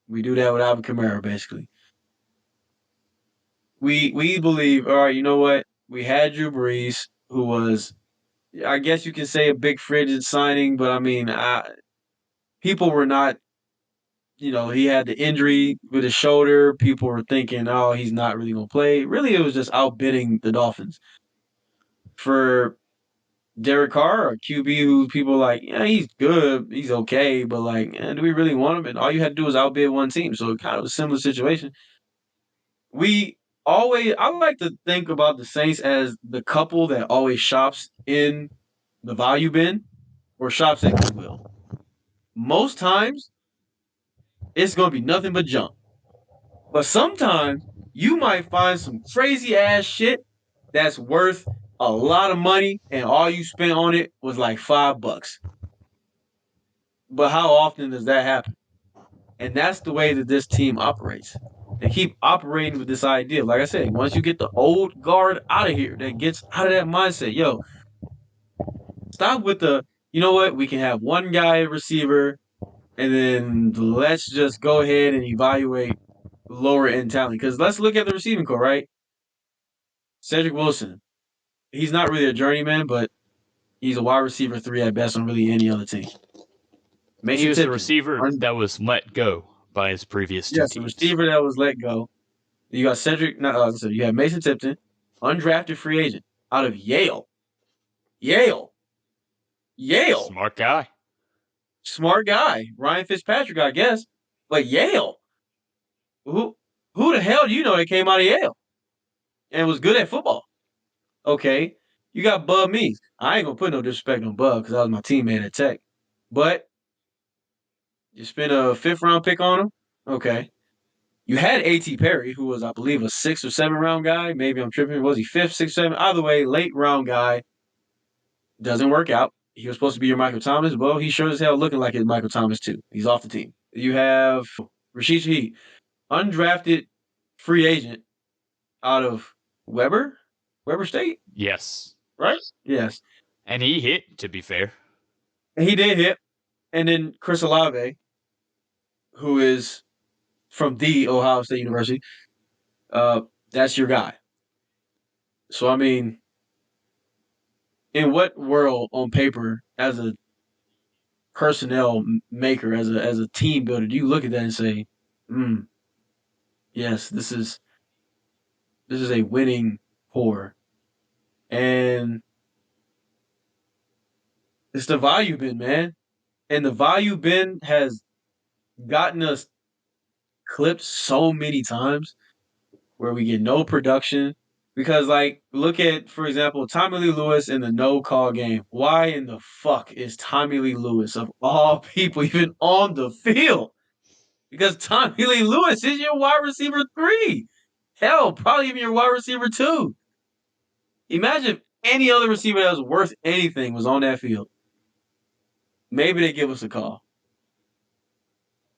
We do that with Alvin Kamara, basically. We believe, all right, you know what? We had Drew Brees, who was, I guess you can say, a big frigid signing, but I mean, people were not, he had the injury with his shoulder. People were thinking, oh, he's not really going to play. Really, it was just outbidding the Dolphins. For Derek Carr or QB who people like, yeah, he's good, he's okay, but like, do we really want him? And all you had to do was outbid one team. So kind of a similar situation. We I like to think about the Saints as the couple that always shops in the value bin or shops at Goodwill. Most times it's gonna be nothing but junk. But sometimes you might find some crazy ass shit that's worth a lot of money and all you spent on it was like $5. But how often does that happen? And that's the way that this team operates. They keep operating with this idea. Like I said, once you get the old guard out of here, that gets out of that mindset, yo, stop with you know what? We can have one guy receiver, and then let's just go ahead and evaluate lower end talent. Because let's look at the receiving core, right? Cedric Wilson. He's not really a journeyman, but he's a wide receiver 3 at best on really any other team. He Mason was the Tipton. receiver that was let go by his previous two Yes, the teams. receiver that was let go. You got Cedric. Not so you have Mason Tipton, undrafted free agent out of Yale. Yale. Yale. Smart guy. Smart guy. Ryan Fitzpatrick, I guess. But Yale. Who who the hell do you know that came out of Yale and was good at football? Okay. You got Bub Means. I ain't gonna put no disrespect on Bub because I was my teammate at Tech. But you spent a 5th round pick on him. Okay. You had A.T. Perry, who was, I believe, a 6th or 7th round guy. Maybe I'm tripping. Was he 5th, 6th, 7th? Either way, late round guy. Doesn't work out. He was supposed to be your Michael Thomas. Well, he sure as hell looking like his Michael Thomas too. He's off the team. You have Rashid Shaheed, undrafted free agent out of Weber State, Yes. right? Yes, And he hit, to be fair. and he did hit. And then Chris Olave, who is from the Ohio State University, uh, that's your guy. So I mean, in what world on paper, as a personnel maker, as a team builder, do you look at that and say, hmm, yes, this is a winning core. And it's the value bin, man. And the value bin has gotten us clipped so many times where we get no production. Because, like, look at, for example, Tommy Lee Lewis in the no call game. Why in the fuck is Tommy Lee Lewis, of all people, even on the field? Because Tommy Lee Lewis is your wide receiver 3. Hell, probably even your wide receiver 2. Imagine if any other receiver that was worth anything was on that field. Maybe they give us a call.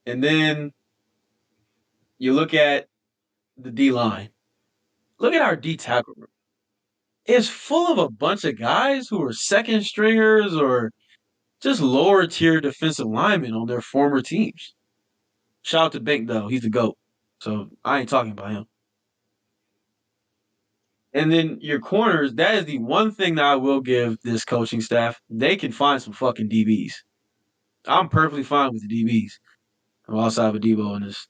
And then you look at the D line. Look at our D tackle room. It's full of a bunch of guys who are second stringers or just lower tier defensive linemen on their former teams. Shout out to Bink though, he's the GOAT. So I ain't talking about him. And then your corners, that is the one thing that I will give this coaching staff. They can find some fucking DBs. I'm perfectly fine with the DBs. I'm outside with Debo and his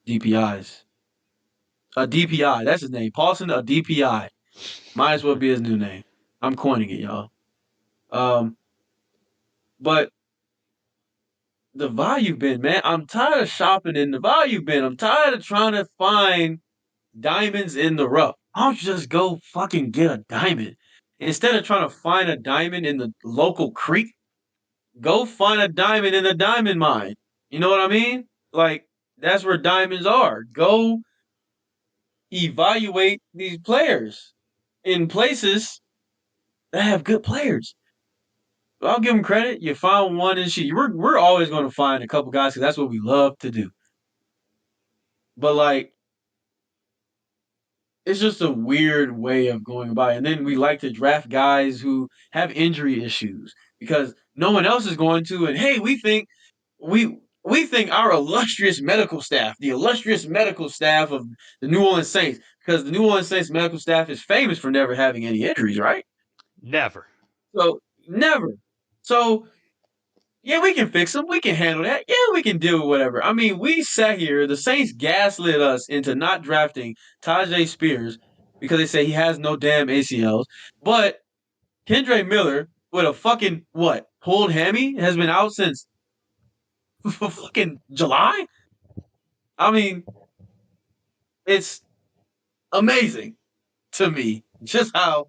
DPIs. A DPI, that's his name. Paulson, a DPI. Might as well be his new name. I'm coining it, y'all. But the value bin, man, I'm tired of shopping in the value bin. I'm tired of trying to find diamonds in the rough. I'll just go fucking get a diamond. Instead of trying to find a diamond in the local creek, go find a diamond in the diamond mine. You know what I mean? Like, that's where diamonds are. Go evaluate these players in places that have good players. I'll give them credit. You found one and shit. We're always going to find a couple guys because that's what we love to do. But like, it's just a weird way of going about it. And then we like to draft guys who have injury issues because no one else is going to. And hey, we think our illustrious medical staff, the illustrious medical staff of the New Orleans Saints, because the New Orleans Saints medical staff is famous for never having any injuries, right? Never. So never. So yeah, we can fix them. We can handle that. Yeah, we can deal with whatever. I mean, we sat here. The Saints gaslit us into not drafting Tajay Spears because they say he has no damn ACLs. But Kendre Miller, with a fucking what pulled hammy, has been out since fucking July. I mean, it's amazing to me just how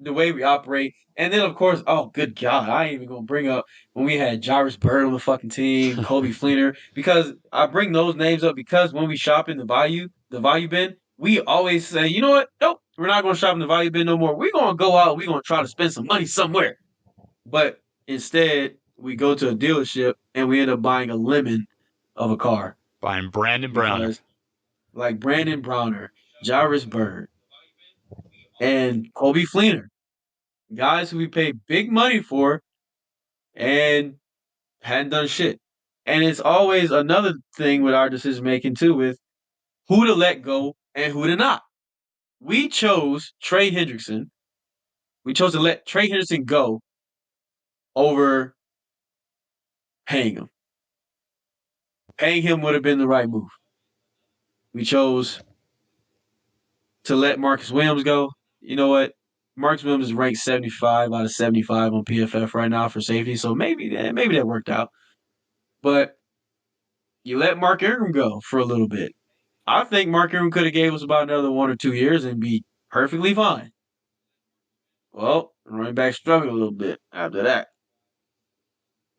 the way we operate. And then of course, oh good God, I ain't even gonna bring up when we had Jarvis Bird on the fucking team, Kobe Fleener, because I bring those names up because when we shop in the value bin, we always say, you know what? Nope, we're not gonna shop in the value bin no more. We're gonna go out, we're gonna try to spend some money somewhere. But instead, we go to a dealership and we end up buying a lemon of a car Buying Brandon Browner. because like Brandon Browner, Jarvis Bird, and Kobe Fleener, guys who we paid big money for and hadn't done shit. And it's always another thing with our decision making too, with who to let go and who to not. We chose Trey Hendrickson. We chose to let Trey Hendrickson go over paying him. Paying him would have been the right move. We chose to let Marcus Williams go. You know what? Marcus Williams is ranked 75 out of 75 on PFF right now for safety, so maybe that worked out. But you let Mark Ingram go for a little bit. I think Mark Ingram could have gave us about another 1 or 2 years and be perfectly fine. Well, running back struggled a little bit after that.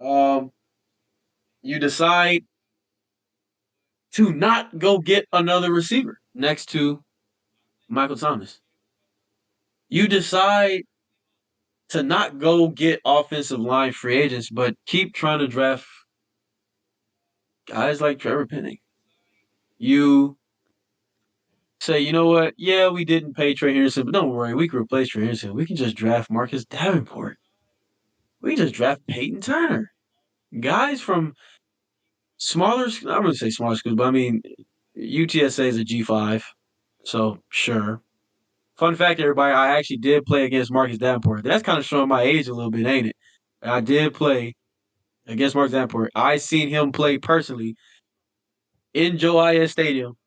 Um, you decide to not go get another receiver next to Michael Thomas. You decide to not go get offensive line free agents, but keep trying to draft guys like Trevor Penning. You say, you know what? Yeah, we didn't pay Trey Henderson, but don't worry, we can replace Trey Henderson. We can just draft Marcus Davenport. We can just draft Peyton Turner. Guys from smaller, I wouldn't say smaller schools, but I mean, UTSA is a G5, so sure. Fun fact, everybody, I actually did play against Marcus Davenport. That's kind of showing my age a little bit, ain't it? I did play against Marcus Davenport. I seen him play personally in Joe Ias Stadium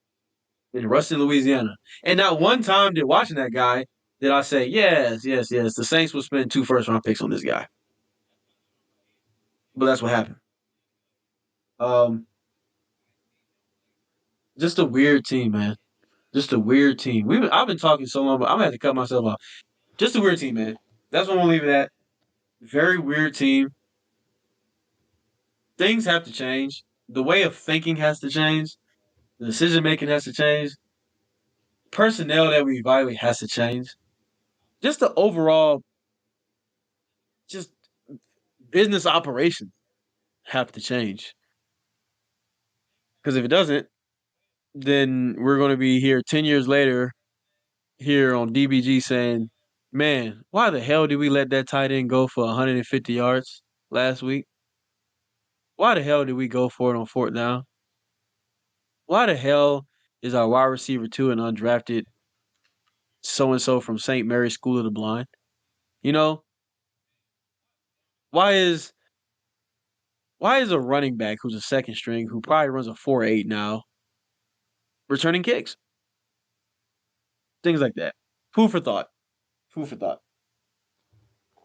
in Ruston, Louisiana. And not one time did watching that guy did I say, yes, yes, yes, the Saints will spend 2 first-round picks on this guy. But that's what happened. Um, just a weird team, man. Just a weird team. I've been talking so long, but I'm gonna have to cut myself off. Just a weird team, man. That's what I'm gonna leave it at. Very weird team. Things have to change. The way of thinking has to change. The decision making has to change. Personnel that we evaluate has to change. Just the overall, just business operations have to change. Because if it doesn't, then we're going to be here 10 years later here on DBG saying, man, why the hell did we let that tight end go for 150 yards last week? Why the hell did we go for it on fourth down? Why the hell is our wide receiver two an undrafted so and so from St. Mary's School of the Blind? You know, why is why is a running back who's a second string who probably runs a 4.8 now returning kicks? Things like that. Food for thought. Food for thought.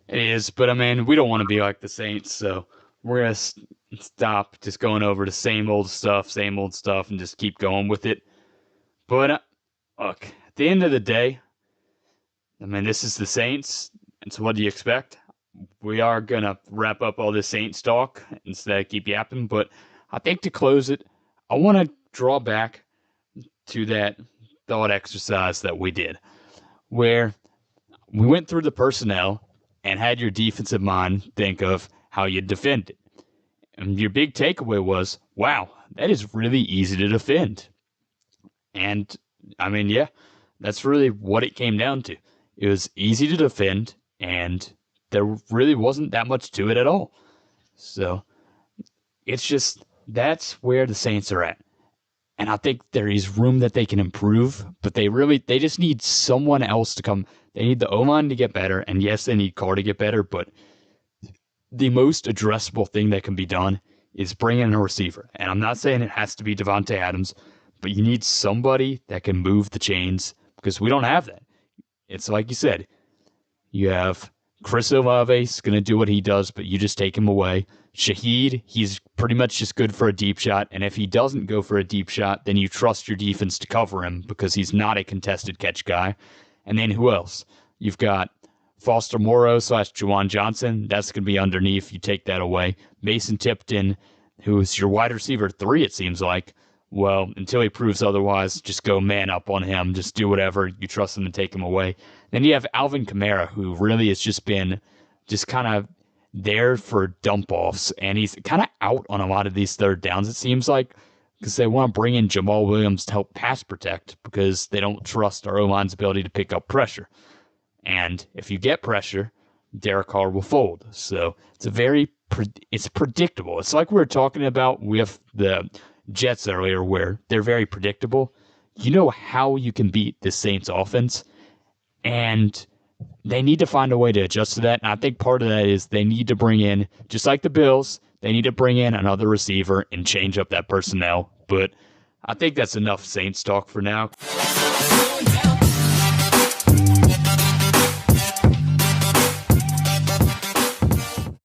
It is, but I mean, we don't want to be like the Saints, so we're gonna stop just going over the same old stuff, and just keep going with it. But look, at the end of the day, I mean, this is the Saints, and so what do you expect? We are gonna wrap up all this Saints talk instead of keep yapping. But I think to close it, I want to draw back to that thought exercise that we did, where we went through the personnel and had your defensive mind think of how you defend it. And your big takeaway was, wow, that is really easy to defend. And I mean, yeah, that's really what it came down to. It was easy to defend, and there really wasn't that much to it at all. So it's just that's where the Saints are at. And I think there is room that they can improve, but they just need someone else to come. They need the O-line to get better, and yes, they need Carr to get better, but the most addressable thing that can be done is bring in a receiver. And I'm not saying it has to be Devontae Adams, but you need somebody that can move the chains because we don't have that. It's like you said, you have Chris Olave's going to do what he does, but you just take him away. Shaheed, he's pretty much just good for a deep shot. And if he doesn't go for a deep shot, then you trust your defense to cover him because he's not a contested catch guy. And then who else? You've got Foster Moreau / Juwan Johnson. That's going to be underneath. You take that away. Mason Tipton, who's your wide receiver 3, it seems like. Well, until he proves otherwise, just go man up on him. Just do whatever. You trust him to take him away. Then you have Alvin Kamara, who really has just been just kind of there for dump offs. And he's kind of out on a lot of these third downs, it seems like, because they want to bring in Jamal Williams to help pass protect because they don't trust our O-line's ability to pick up pressure. And if you get pressure, Derek Carr will fold. So it's predictable. It's like we were talking about with the Jets earlier, where they're very predictable. You know how you can beat the Saints offense, and they need to find a way to adjust to that. And I think part of that is they need to bring in, just like the Bills, they need to bring in another receiver and change up that personnel. But I think that's enough Saints talk for now.